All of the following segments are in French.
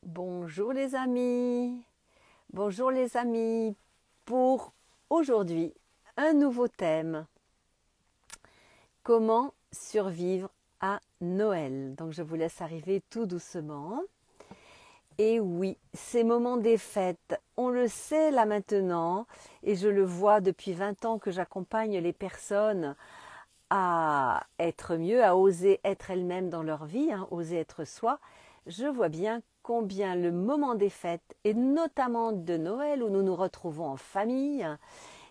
Bonjour les amis, bonjour les amis. Pour aujourd'hui, un nouveau thème. Comment survivre à Noël? Donc je vous laisse arriver tout doucement. Et oui, ces moments des fêtes, on le sait là maintenant, et je le vois depuis 20 ans que j'accompagne les personnes à être mieux, à oser être elles-mêmes dans leur vie, oser être soi. Je vois bien combien le moment des fêtes, et notamment de Noël où nous nous retrouvons en famille,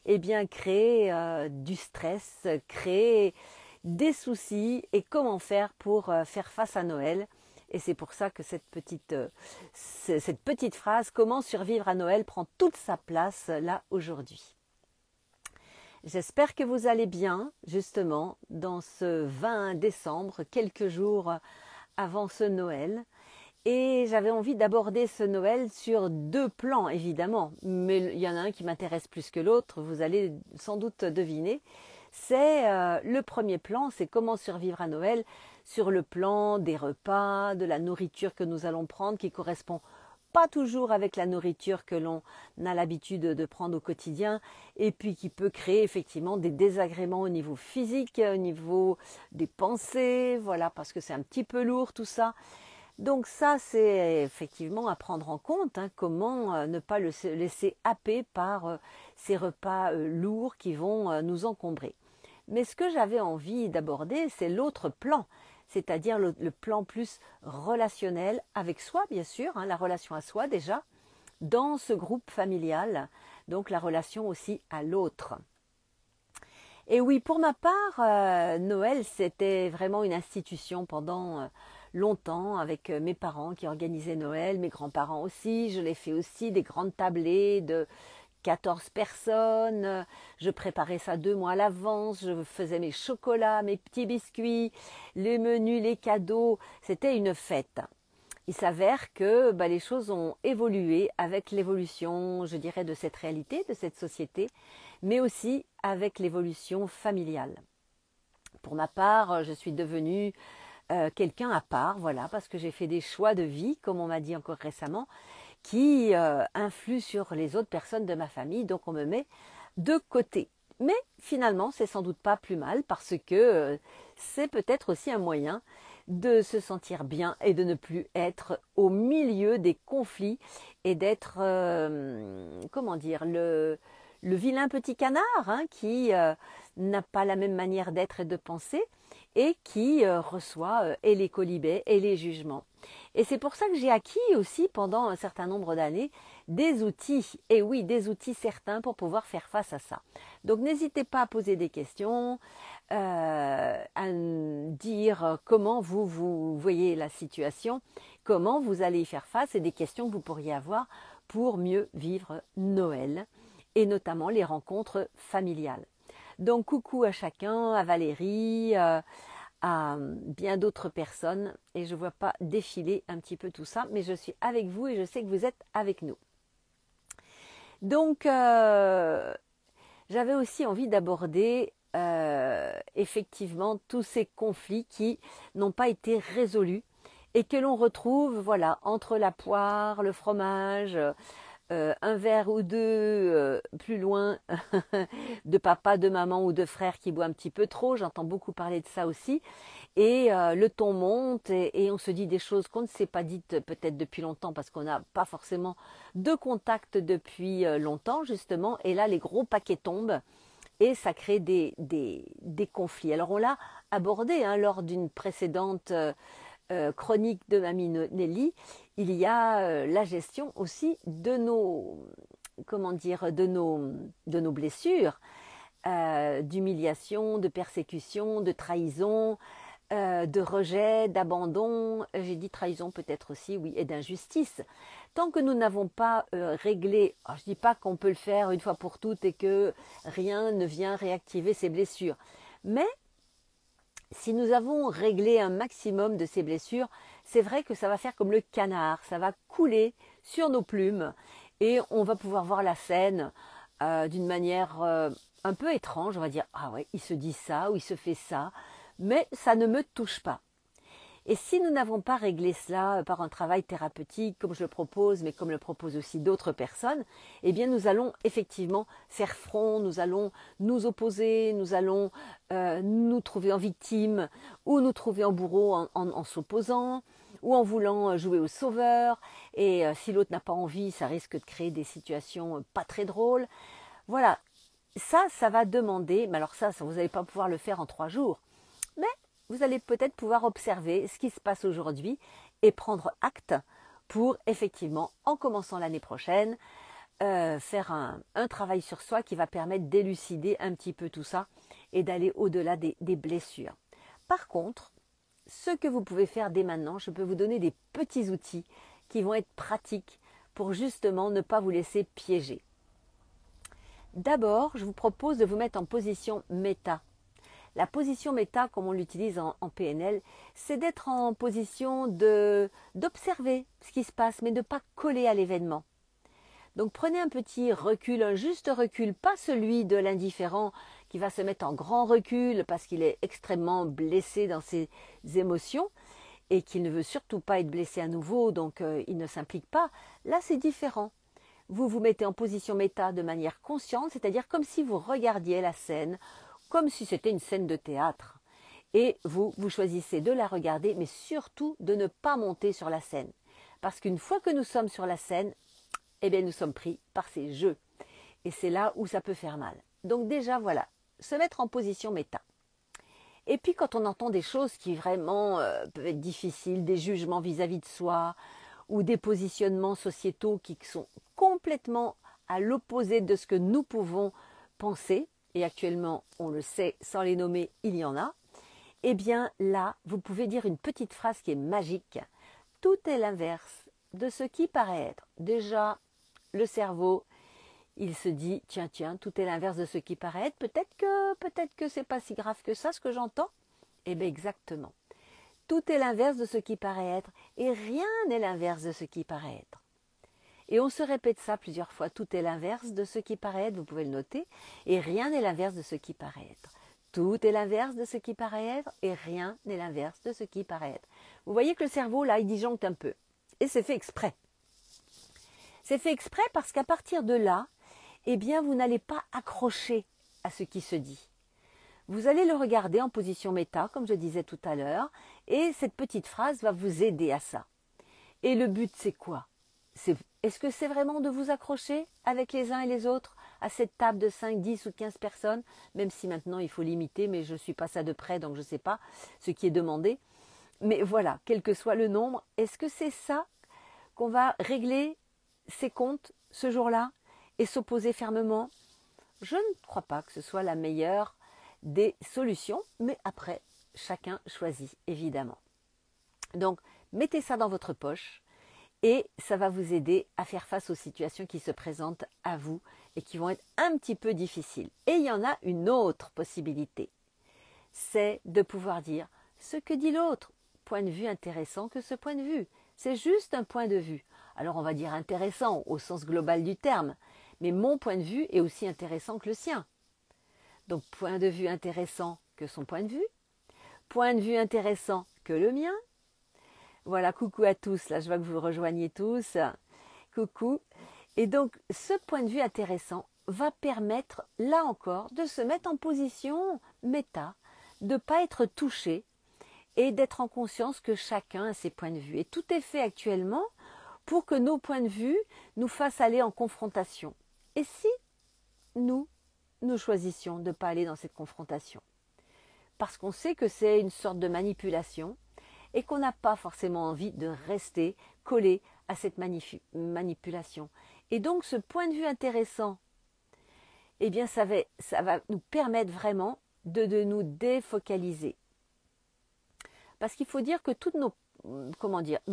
eh bien crée du stress, crée des soucis et comment faire pour faire face à Noël. Et c'est pour ça que cette petite phrase « Comment survivre à Noël » prend toute sa place là aujourd'hui. J'espère que vous allez bien, justement, dans ce 20 décembre, quelques jours avant ce Noël. Et j'avais envie d'aborder ce Noël sur deux plans, évidemment. Mais il y en a un qui m'intéresse plus que l'autre, vous allez sans doute deviner. C'est le premier plan, c'est comment survivre à Noël sur le plan des repas, de la nourriture que nous allons prendre, qui correspond pas toujours avec la nourriture que l'on a l'habitude de prendre au quotidien, et puis qui peut créer effectivement des désagréments au niveau physique, au niveau des pensées, voilà, parce que c'est un petit peu lourd tout ça. Donc ça, c'est effectivement à prendre en compte, comment ne pas le laisser happer par ces repas lourds qui vont nous encombrer. Mais ce que j'avais envie d'aborder, c'est l'autre plan, c'est-à-dire le plan plus relationnel avec soi, bien sûr, la relation à soi déjà, dans ce groupe familial, donc la relation aussi à l'autre. Et oui, pour ma part, Noël, c'était vraiment une institution pendant longtemps avec mes parents qui organisaient Noël, mes grands-parents aussi. Je l'ai fait aussi, des grandes tablées de 14 personnes. Je préparais ça 2 mois à l'avance. Je faisais mes chocolats, mes petits biscuits, les menus, les cadeaux. C'était une fête. Il s'avère que les choses ont évolué avec l'évolution, je dirais, de cette réalité, de cette société, mais aussi avec l'évolution familiale. Pour ma part, je suis devenue quelqu'un à part, voilà, parce que j'ai fait des choix de vie, comme on m'a dit encore récemment, qui influent sur les autres personnes de ma famille, donc on me met de côté. Mais finalement, c'est sans doute pas plus mal, parce que c'est peut-être aussi un moyen de se sentir bien et de ne plus être au milieu des conflits et d'être, comment dire, le vilain petit canard qui n'a pas la même manière d'être et de penser et qui reçoit et les colibets et les jugements. Et c'est pour ça que j'ai acquis aussi pendant un certain nombre d'années des outils, et oui, des outils certains pour pouvoir faire face à ça. Donc n'hésitez pas à poser des questions, à dire comment vous voyez la situation, comment vous allez y faire face et des questions que vous pourriez avoir pour mieux vivre Noël et notamment les rencontres familiales. Donc coucou à chacun, à Valérie, à bien d'autres personnes et je ne vois pas défiler un petit peu tout ça, mais je suis avec vous et je sais que vous êtes avec nous. Donc j'avais aussi envie d'aborder effectivement tous ces conflits qui n'ont pas été résolus et que l'on retrouve voilà, entre la poire, le fromage, un verre ou deux plus loin de papa, de maman ou de frère qui boit un petit peu trop, j'entends beaucoup parler de ça aussi, et le ton monte et on se dit des choses qu'on ne s'est pas dites peut-être depuis longtemps parce qu'on n'a pas forcément de contact depuis longtemps justement, et là les gros paquets tombent et ça crée des conflits. Alors on l'a abordé lors d'une précédente chronique de Mamie Nelly, il y a la gestion aussi de nos, comment dire, de nos blessures, d'humiliation, de persécution, de trahison, de rejet, d'abandon, j'ai dit trahison peut-être aussi, oui, et d'injustice. Tant que nous n'avons pas réglé, je ne dis pas qu'on peut le faire une fois pour toutes et que rien ne vient réactiver ces blessures, mais si nous avons réglé un maximum de ces blessures, c'est vrai que ça va faire comme le canard, ça va couler sur nos plumes et on va pouvoir voir la scène d'une manière un peu étrange. On va dire « Ah ouais, il se dit ça ou il se fait ça », mais ça ne me touche pas. Et si nous n'avons pas réglé cela par un travail thérapeutique, comme je le propose, mais comme le proposent aussi d'autres personnes, eh bien nous allons effectivement faire front, nous allons nous opposer, nous allons nous trouver en victime, ou nous trouver en bourreau en s'opposant, ou en voulant jouer au sauveur. Et si l'autre n'a pas envie, ça risque de créer des situations pas très drôles. Voilà, ça va demander, mais alors ça vous n'allez pas pouvoir le faire en 3 jours, mais vous allez peut-être pouvoir observer ce qui se passe aujourd'hui et prendre acte pour effectivement, en commençant l'année prochaine, faire un travail sur soi qui va permettre d'élucider un petit peu tout ça et d'aller au-delà des blessures. Par contre, ce que vous pouvez faire dès maintenant, je peux vous donner des petits outils qui vont être pratiques pour justement ne pas vous laisser piéger. D'abord, je vous propose de vous mettre en position méta. La position méta, comme on l'utilise en PNL, c'est d'être en position d'observer ce qui se passe, mais de ne pas coller à l'événement. Donc prenez un petit recul, un juste recul, pas celui de l'indifférent qui va se mettre en grand recul parce qu'il est extrêmement blessé dans ses émotions et qu'il ne veut surtout pas être blessé à nouveau, donc il ne s'implique pas. Là, c'est différent. Vous vous mettez en position méta de manière consciente, c'est-à-dire comme si vous regardiez la scène, comme si c'était une scène de théâtre. Et vous choisissez de la regarder, mais surtout de ne pas monter sur la scène. Parce qu'une fois que nous sommes sur la scène, eh bien nous sommes pris par ces jeux. Et c'est là où ça peut faire mal. Donc déjà, voilà, se mettre en position méta. Et puis quand on entend des choses qui vraiment peuvent être difficiles, des jugements vis-à-vis de soi, ou des positionnements sociétaux qui sont complètement à l'opposé de ce que nous pouvons penser, et actuellement, on le sait, sans les nommer, il y en a, eh bien là, vous pouvez dire une petite phrase qui est magique. Tout est l'inverse de ce qui paraît être. Déjà, le cerveau, il se dit, tiens, tout est l'inverse de ce qui paraît être. Peut-être que c'est pas si grave que ça, ce que j'entends. Eh bien, exactement. Tout est l'inverse de ce qui paraît être, et rien n'est l'inverse de ce qui paraît être. Et on se répète ça plusieurs fois, tout est l'inverse de ce qui paraît être, vous pouvez le noter, et rien n'est l'inverse de ce qui paraît être. Tout est l'inverse de ce qui paraît être, et rien n'est l'inverse de ce qui paraît être. Vous voyez que le cerveau, là, il disjoncte un peu. Et c'est fait exprès. C'est fait exprès parce qu'à partir de là, eh bien, vous n'allez pas accrocher à ce qui se dit. Vous allez le regarder en position méta, comme je disais tout à l'heure, et cette petite phrase va vous aider à ça. Et le but, c'est quoi ? Est-ce que c'est vraiment de vous accrocher avec les uns et les autres à cette table de 5, 10 ou 15 personnes, même si maintenant il faut limiter, mais je ne suis pas ça de près, donc je ne sais pas ce qui est demandé. Mais voilà, quel que soit le nombre, est-ce que c'est ça qu'on va régler ses comptes ce jour-là et s'opposer fermement? Je ne crois pas que ce soit la meilleure des solutions, mais après, chacun choisit, évidemment. Donc, mettez ça dans votre poche et ça va vous aider à faire face aux situations qui se présentent à vous et qui vont être un petit peu difficiles. Et il y en a une autre possibilité, c'est de pouvoir dire ce que dit l'autre. Point de vue intéressant que ce point de vue. C'est juste un point de vue. Alors on va dire intéressant au sens global du terme, mais mon point de vue est aussi intéressant que le sien. Donc point de vue intéressant que son point de vue, point de vue intéressant que le mien. Voilà, coucou à tous, là je vois que vous rejoignez tous. Coucou. Et donc ce point de vue intéressant va permettre, là encore, de se mettre en position méta, de ne pas être touché et d'être en conscience que chacun a ses points de vue. Et tout est fait actuellement pour que nos points de vue nous fassent aller en confrontation. Et si nous choisissions de ne pas aller dans cette confrontation? Parce qu'on sait que c'est une sorte de manipulation et qu'on n'a pas forcément envie de rester collé à cette manipulation. Et donc ce point de vue intéressant, eh bien ça va nous permettre vraiment de nous défocaliser. Parce qu'il faut dire que toutes nos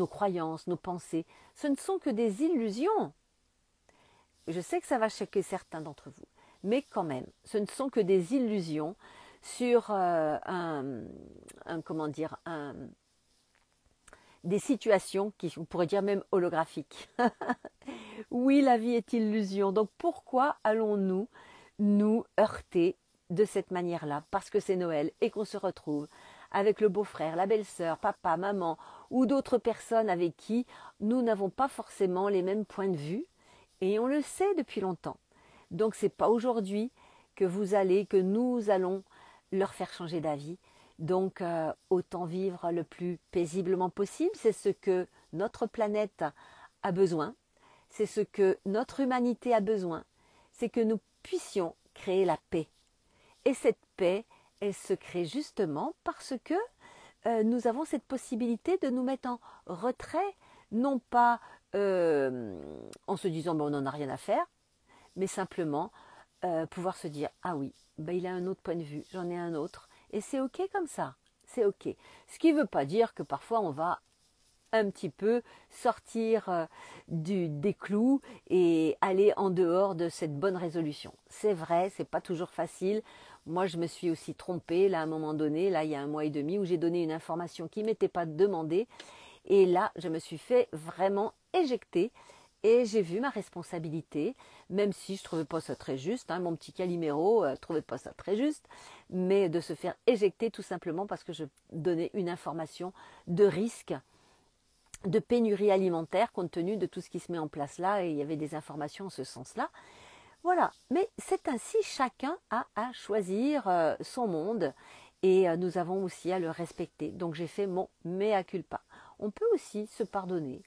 croyances, nos pensées, ce ne sont que des illusions. Je sais que ça va choquer certains d'entre vous, mais quand même, ce ne sont que des illusions sur des situations qui, on pourrait dire même holographiques. Oui, la vie est illusion. Donc pourquoi allons-nous nous heurter de cette manière-là? Parce que c'est Noël et qu'on se retrouve avec le beau-frère, la belle-sœur, papa, maman ou d'autres personnes avec qui nous n'avons pas forcément les mêmes points de vue et on le sait depuis longtemps. Donc c'est pas aujourd'hui que nous allons leur faire changer d'avis. Donc autant vivre le plus paisiblement possible, c'est ce que notre planète a besoin, c'est ce que notre humanité a besoin, c'est que nous puissions créer la paix. Et cette paix, elle se crée justement parce que nous avons cette possibilité de nous mettre en retrait, non pas en se disant on n'en a rien à faire, mais simplement pouvoir se dire ah oui, il a un autre point de vue, j'en ai un autre, et c'est ok comme ça, c'est ok. Ce qui ne veut pas dire que parfois on va un petit peu sortir des clous et aller en dehors de cette bonne résolution. C'est vrai, c'est pas toujours facile. Moi, je me suis aussi trompée là à un moment donné, là il y a 1 mois et demi, où j'ai donné une information qui ne m'était pas demandée. Et là, je me suis fait vraiment éjecter et j'ai vu ma responsabilité, même si je ne trouvais pas ça très juste, hein, mon petit Calimero ne trouvait pas ça très juste, mais de se faire éjecter tout simplement parce que je donnais une information de risque, de pénurie alimentaire compte tenu de tout ce qui se met en place là, et il y avait des informations en ce sens-là. Voilà, mais c'est ainsi, chacun a à choisir son monde et nous avons aussi à le respecter. Donc j'ai fait mon mea culpa. On peut aussi se pardonner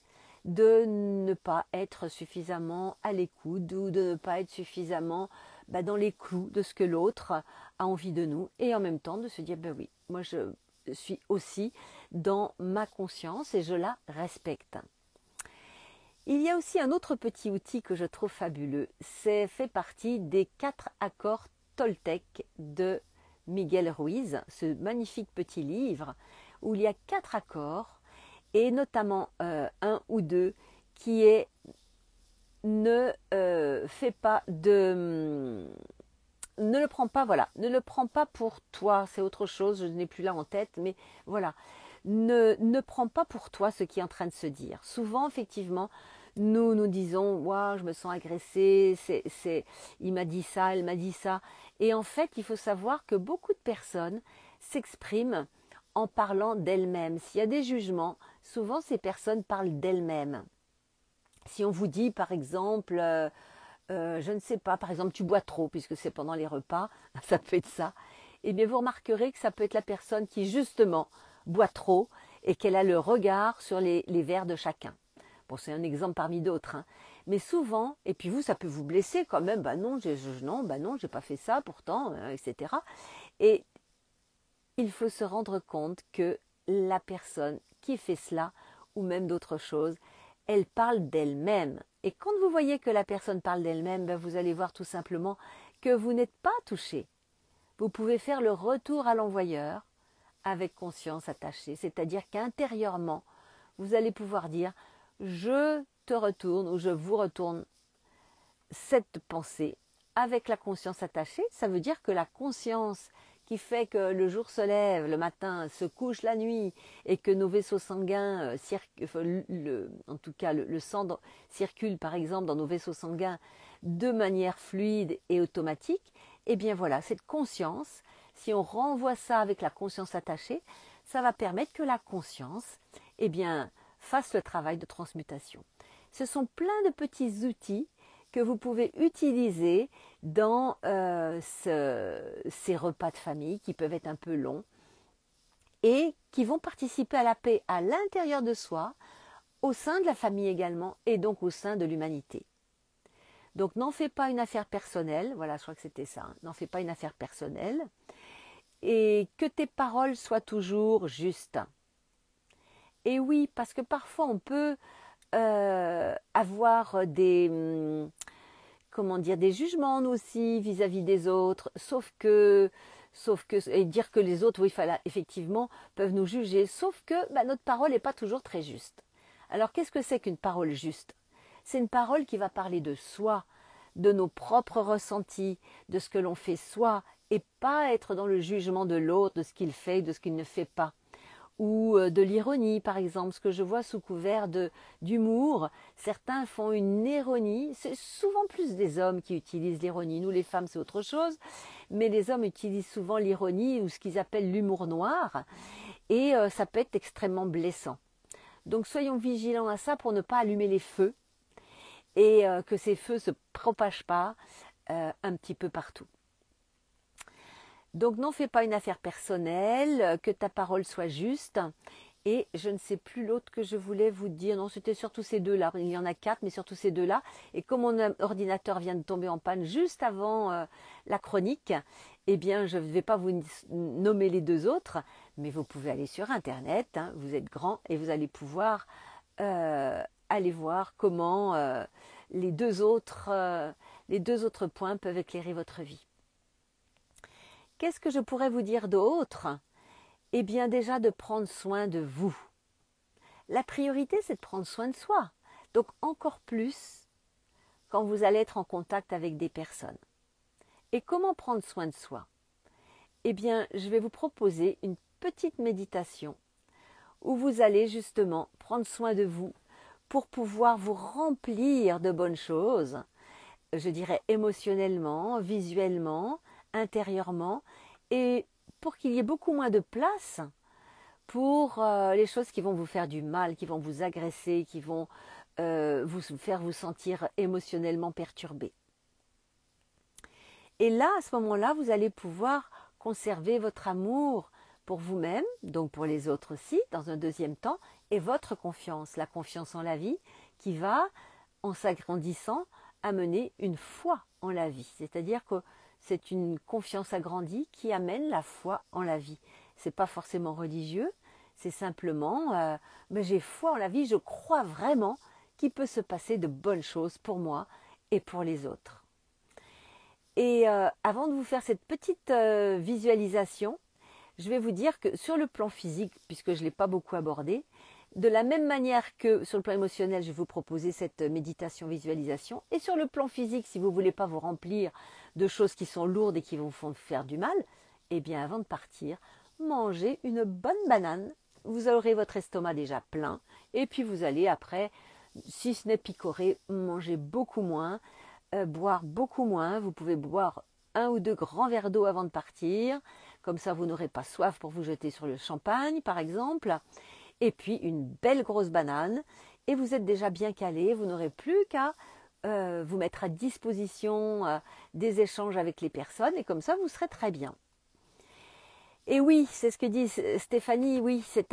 de ne pas être suffisamment à l'écoute ou de ne pas être suffisamment dans les clous de ce que l'autre a envie de nous, et en même temps de se dire oui, moi je suis aussi dans ma conscience et je la respecte. Il y a aussi un autre petit outil que je trouve fabuleux, c'est fait partie des 4 accords Toltec de Miguel Ruiz, ce magnifique petit livre où il y a 4 accords et notamment un ou deux qui est ne fais pas de ne le prends pas, voilà, ne le prends pas pour toi, c'est autre chose, je n'ai plus là en tête, mais voilà, ne prends pas pour toi ce qui est en train de se dire. Souvent, effectivement, nous disons, waouh, je me sens agressée, il m'a dit ça, elle m'a dit ça, et en fait, il faut savoir que beaucoup de personnes s'expriment en parlant d'elles-mêmes. S'il y a des jugements, souvent ces personnes parlent d'elles-mêmes. Si on vous dit, par exemple, je ne sais pas, par exemple, tu bois trop, puisque c'est pendant les repas, ça peut être ça, et bien vous remarquerez que ça peut être la personne qui, justement, boit trop et qu'elle a le regard sur les verres de chacun. Bon, c'est un exemple parmi d'autres, hein. Mais souvent, et puis vous, ça peut vous blesser quand même, non, j'ai pas fait ça pourtant, etc. Et il faut se rendre compte que la personne qui fait cela, ou même d'autres choses, elle parle d'elle-même. Et quand vous voyez que la personne parle d'elle-même, vous allez voir tout simplement que vous n'êtes pas touché. Vous pouvez faire le retour à l'envoyeur avec conscience attachée. C'est-à-dire qu'intérieurement, vous allez pouvoir dire « je te retourne » ou « je vous retourne » cette pensée avec la conscience attachée. Ça veut dire que la conscience qui fait que le jour se lève le matin, se couche la nuit et que nos vaisseaux sanguins, en tout cas le sang circule par exemple dans nos vaisseaux sanguins de manière fluide et automatique, et bien voilà, cette conscience, si on renvoie ça avec la conscience attachée, ça va permettre que la conscience fasse le travail de transmutation. Ce sont plein de petits outils que vous pouvez utiliser dans ces repas de famille qui peuvent être un peu longs et qui vont participer à la paix à l'intérieur de soi, au sein de la famille également et donc au sein de l'humanité. Donc n'en fais pas une affaire personnelle, voilà, je crois que c'était ça, hein, n'en fais pas une affaire personnelle et que tes paroles soient toujours justes. Et oui, parce que parfois on peut avoir des jugements nous aussi vis-à-vis des autres, sauf que et dire que les autres, oui, effectivement, peuvent nous juger, sauf que notre parole n'est pas toujours très juste. Alors qu'est-ce que c'est qu'une parole juste? C'est une parole qui va parler de soi, de nos propres ressentis, de ce que l'on fait soi, et pas être dans le jugement de l'autre, de ce qu'il fait, de ce qu'il ne fait pas. ou de l'ironie par exemple, ce que je vois sous couvert d'humour. Certains font une ironie, c'est souvent plus des hommes qui utilisent l'ironie, nous les femmes c'est autre chose, mais les hommes utilisent souvent l'ironie ou ce qu'ils appellent l'humour noir, et ça peut être extrêmement blessant. Donc soyons vigilants à ça pour ne pas allumer les feux, et que ces feux ne se propagent pas un petit peu partout. Donc n'en fais pas une affaire personnelle, que ta parole soit juste. Et je ne sais plus l'autre que je voulais vous dire. Non, c'était surtout ces deux-là. Il y en a 4, mais surtout ces deux-là. Et comme mon ordinateur vient de tomber en panne juste avant la chronique, eh bien, je ne vais pas vous nommer les deux autres, mais vous pouvez aller sur Internet, hein, vous êtes grand, et vous allez pouvoir aller voir comment les deux autres points peuvent éclairer votre vie. Qu'est-ce que je pourrais vous dire d'autre? Eh bien déjà de prendre soin de vous. La priorité, c'est de prendre soin de soi. Donc encore plus quand vous allez être en contact avec des personnes. Et comment prendre soin de soi? Eh bien, je vais vous proposer une petite méditation où vous allez justement prendre soin de vous pour pouvoir vous remplir de bonnes choses, je dirais émotionnellement, visuellement, intérieurement, et pour qu'il y ait beaucoup moins de place pour les choses qui vont vous faire du mal, qui vont vous agresser, qui vont vous faire vous sentir émotionnellement perturbé. Et là, à ce moment-là, vous allez pouvoir conserver votre amour pour vous-même, donc pour les autres aussi, dans un deuxième temps, et votre confiance, la confiance en la vie, qui va, en s'agrandissant, amener une foi en la vie. C'est-à-dire que c'est une confiance agrandie qui amène la foi en la vie. Ce n'est pas forcément religieux, c'est simplement mais j'ai foi en la vie, je crois vraiment qu'il peut se passer de bonnes choses pour moi et pour les autres. Et avant de vous faire cette petite visualisation, je vais vous dire que sur le plan physique, puisque je ne l'ai pas beaucoup abordé, de la même manière que sur le plan émotionnel, je vais vous proposer cette méditation visualisation. Et sur le plan physique, si vous ne voulez pas vous remplir de choses qui sont lourdes et qui vous font faire du mal, eh bien avant de partir, mangez une bonne banane. Vous aurez votre estomac déjà plein. Et puis vous allez après, si ce n'est picorer, manger beaucoup moins, boire beaucoup moins. Vous pouvez boire 1 ou 2 grands verres d'eau avant de partir. Comme ça, vous n'aurez pas soif pour vous jeter sur le champagne, par exemple. Et puis, une belle grosse banane. Et vous êtes déjà bien calé. Vous n'aurez plus qu'à vous mettre à disposition des échanges avec les personnes. Et comme ça, vous serez très bien. Et oui, c'est ce que dit Stéphanie. Oui, cette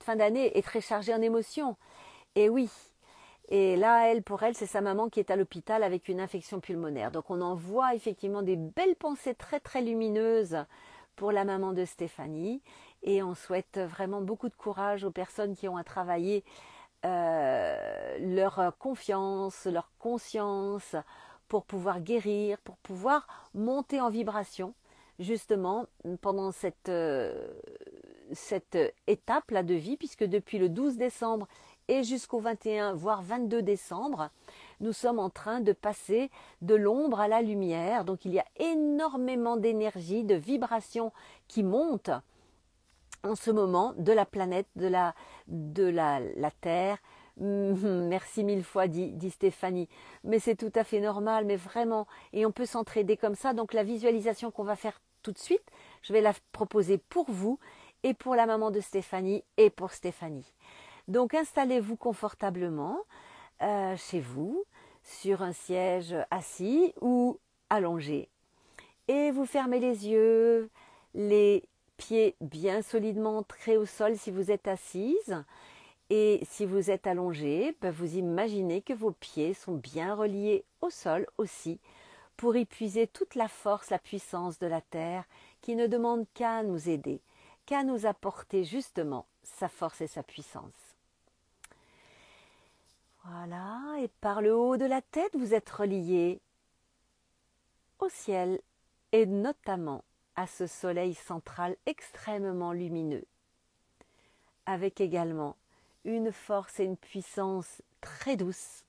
fin d'année est très chargée en émotions. Et oui. Et là, pour elle, c'est sa maman qui est à l'hôpital avec une infection pulmonaire. Donc, on envoie effectivement des belles pensées très, très lumineuses pour la maman de Stéphanie. Et on souhaite vraiment beaucoup de courage aux personnes qui ont à travailler leur confiance, leur conscience pour pouvoir guérir, pour pouvoir monter en vibration, justement, pendant cette étape-là de vie, puisque depuis le 12 décembre et jusqu'au 21, voire 22 décembre, nous sommes en train de passer de l'ombre à la lumière. Donc il y a énormément d'énergie, de vibrations qui montent en ce moment de la planète, de la Terre. Merci 1000 fois, dit Stéphanie. Mais c'est tout à fait normal, mais vraiment. Et on peut s'entraider comme ça. Donc la visualisation qu'on va faire tout de suite, je vais la proposer pour vous et pour la maman de Stéphanie et pour Stéphanie. Donc installez-vous confortablement chez vous, sur un siège assis ou allongé. Et vous fermez les yeux, les pieds bien solidement ancrés au sol si vous êtes assise. Et si vous êtes allongé, vous imaginez que vos pieds sont bien reliés au sol aussi pour y puiser toute la force, la puissance de la terre qui ne demande qu'à nous aider, qu'à nous apporter justement sa force et sa puissance. Voilà, et par le haut de la tête, vous êtes relié au ciel et notamment à ce soleil central extrêmement lumineux, avec également une force et une puissance très douce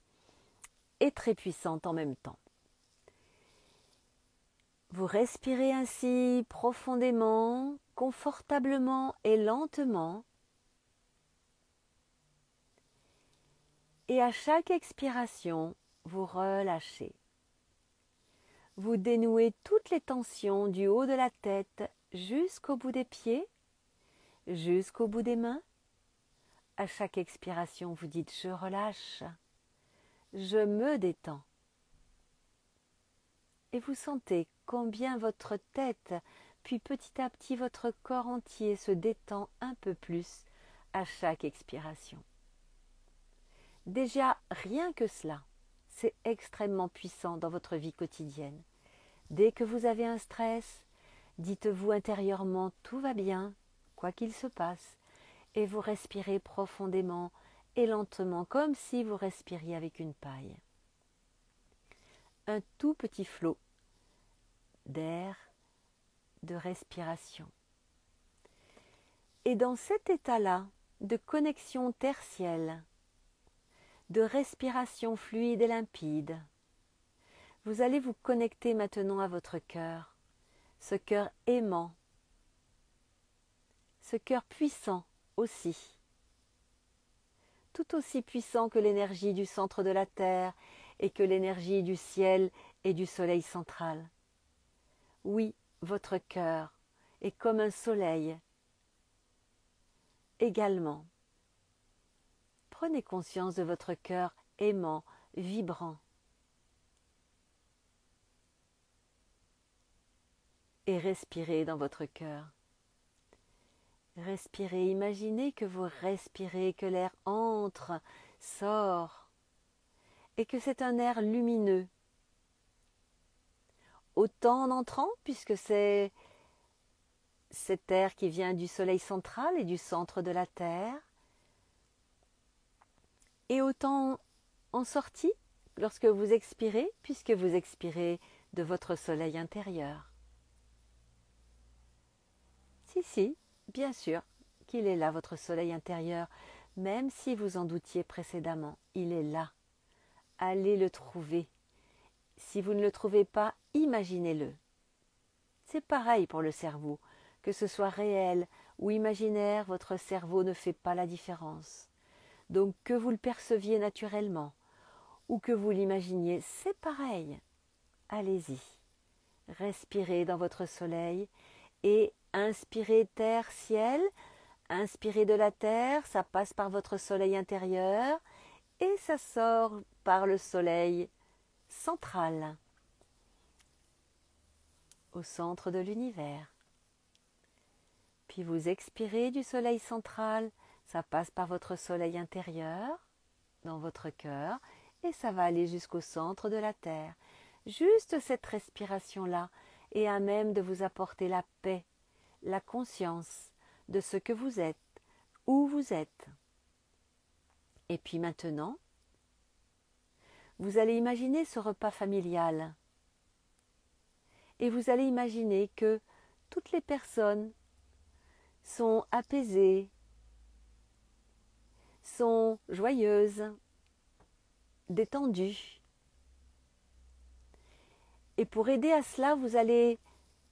et très puissante en même temps. Vous respirez ainsi profondément, confortablement et lentement, Et à chaque expiration, vous relâchez. Vous dénouez toutes les tensions du haut de la tête jusqu'au bout des pieds, jusqu'au bout des mains. À chaque expiration, vous dites « je relâche », « je me détends ». Et vous sentez combien votre tête, puis petit à petit votre corps entier se détend un peu plus à chaque expiration. Déjà, rien que cela, c'est extrêmement puissant dans votre vie quotidienne. Dès que vous avez un stress, dites-vous intérieurement « tout va bien, quoi qu'il se passe », et vous respirez profondément et lentement, comme si vous respiriez avec une paille. Un tout petit flot d'air, de respiration. Et dans cet état-là de connexion tertielle, de respiration fluide et limpide, vous allez vous connecter maintenant à votre cœur, ce cœur aimant, ce cœur puissant aussi, tout aussi puissant que l'énergie du centre de la Terre et que l'énergie du ciel et du soleil central. Oui, votre cœur est comme un soleil également. Prenez conscience de votre cœur aimant, vibrant. Et respirez dans votre cœur. Respirez, imaginez que vous respirez, que l'air entre, sort, et que c'est un air lumineux. Autant en entrant, puisque c'est cet air qui vient du soleil central et du centre de la Terre, et autant en sortie, lorsque vous expirez, puisque vous expirez de votre soleil intérieur. Si, bien sûr qu'il est là, votre soleil intérieur, même si vous en doutiez précédemment, il est là. Allez le trouver. Si vous ne le trouvez pas, imaginez-le. C'est pareil pour le cerveau. Que ce soit réel ou imaginaire, votre cerveau ne fait pas la différence. Donc que vous le perceviez naturellement ou que vous l'imaginiez, c'est pareil. Allez-y. Respirez dans votre soleil et inspirez terre, ciel. Inspirez de la terre, ça passe par votre soleil intérieur et ça sort par le soleil central, au centre de l'univers. Puis vous expirez du soleil central, ça passe par votre soleil intérieur, dans votre cœur, et ça va aller jusqu'au centre de la Terre. Juste cette respiration-là est à même de vous apporter la paix, la conscience de ce que vous êtes, où vous êtes. Et puis maintenant, vous allez imaginer ce repas familial. Et vous allez imaginer que toutes les personnes sont apaisées, sont joyeuses, détendues. Et pour aider à cela, vous allez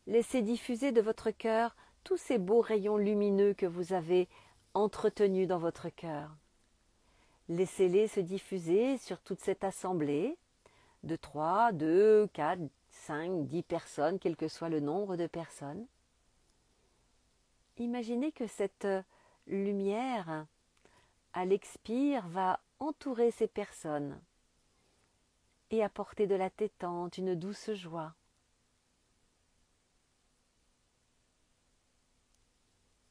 laisser diffuser de votre cœur tous ces beaux rayons lumineux que vous avez entretenus dans votre cœur. Laissez-les se diffuser sur toute cette assemblée de 3, 2, 4, 5, 10 personnes, quel que soit le nombre de personnes. Imaginez que cette lumière, à l'expire, va entourer ces personnes et apporter de la détente, une douce joie.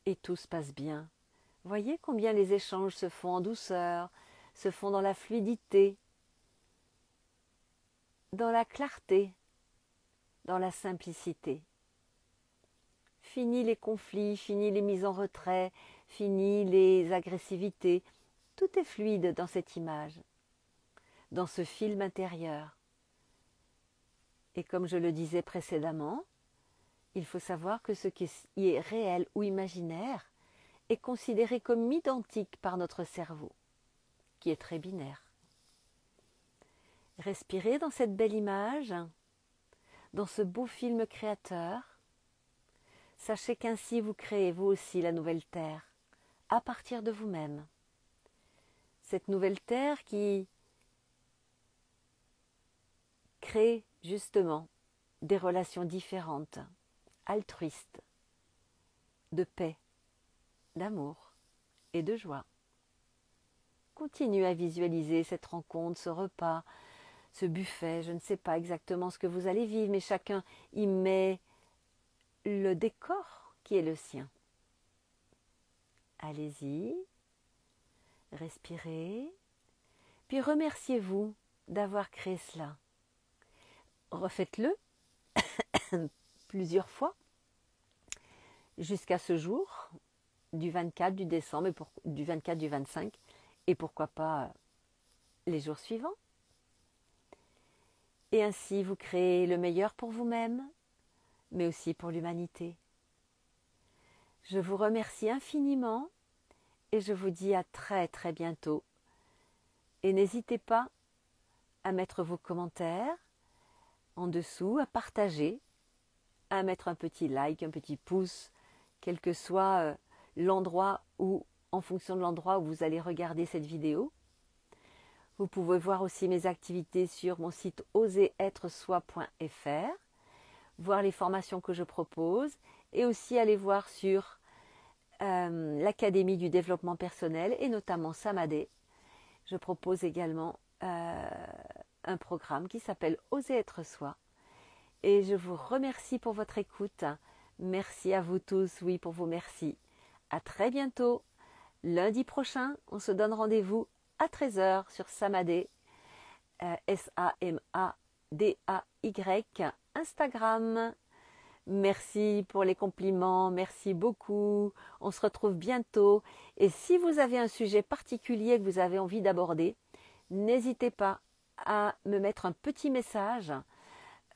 Et tout se passe bien. Voyez combien les échanges se font en douceur, se font dans la fluidité, dans la clarté, dans la simplicité. Fini les conflits, fini les mises en retrait, fini les agressivités. Tout est fluide dans cette image, dans ce film intérieur. Et comme je le disais précédemment, il faut savoir que ce qui est réel ou imaginaire est considéré comme identique par notre cerveau, qui est très binaire. Respirez dans cette belle image, dans ce beau film créateur. Sachez qu'ainsi vous créez vous aussi la nouvelle terre, à partir de vous-même. cette nouvelle terre qui crée justement des relations différentes, altruistes, de paix, d'amour et de joie. Continuez à visualiser cette rencontre, ce repas, ce buffet. Je ne sais pas exactement ce que vous allez vivre, mais chacun y met le décor qui est le sien. Allez-y, respirez, puis remerciez-vous d'avoir créé cela. Refaites-le plusieurs fois jusqu'à ce jour du 24 du décembre, du 24 du 25 et pourquoi pas les jours suivants. Et ainsi vous créez le meilleur pour vous-même, mais aussi pour l'humanité. Je vous remercie infiniment et je vous dis à très très bientôt. Et n'hésitez pas à mettre vos commentaires en dessous, à partager, à mettre un petit like, un petit pouce, quel que soit l'endroit où, en fonction de l'endroit où vous allez regarder cette vidéo. Vous pouvez voir aussi mes activités sur mon site oseretresoi.fr, voir les formations que je propose et aussi aller voir sur l'Académie du développement personnel et notamment Samadé. Je propose également un programme qui s'appelle Oser être soi. Et je vous remercie pour votre écoute. Merci à vous tous, oui, pour vos merci. À très bientôt. Lundi prochain, on se donne rendez-vous à 13 h sur Samadé, S-A-M-A-D-A-Y, Instagram. Merci pour les compliments, merci beaucoup. On se retrouve bientôt. Et si vous avez un sujet particulier que vous avez envie d'aborder, n'hésitez pas à me mettre un petit message.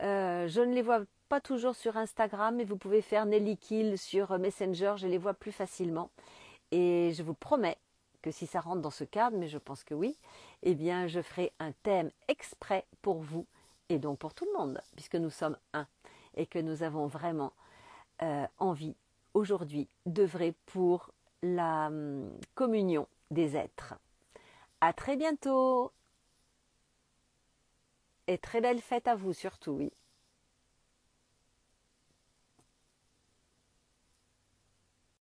Je ne les vois pas toujours sur Instagram, mais vous pouvez faire Nelly Kill sur Messenger, je les vois plus facilement. Et je vous promets que si ça rentre dans ce cadre, mais je pense que oui, eh bien je ferai un thème exprès pour vous et donc pour tout le monde, puisque nous sommes un et que nous avons vraiment envie aujourd'hui d'œuvrer pour la communion des êtres. À très bientôt et très belle fête à vous surtout, oui.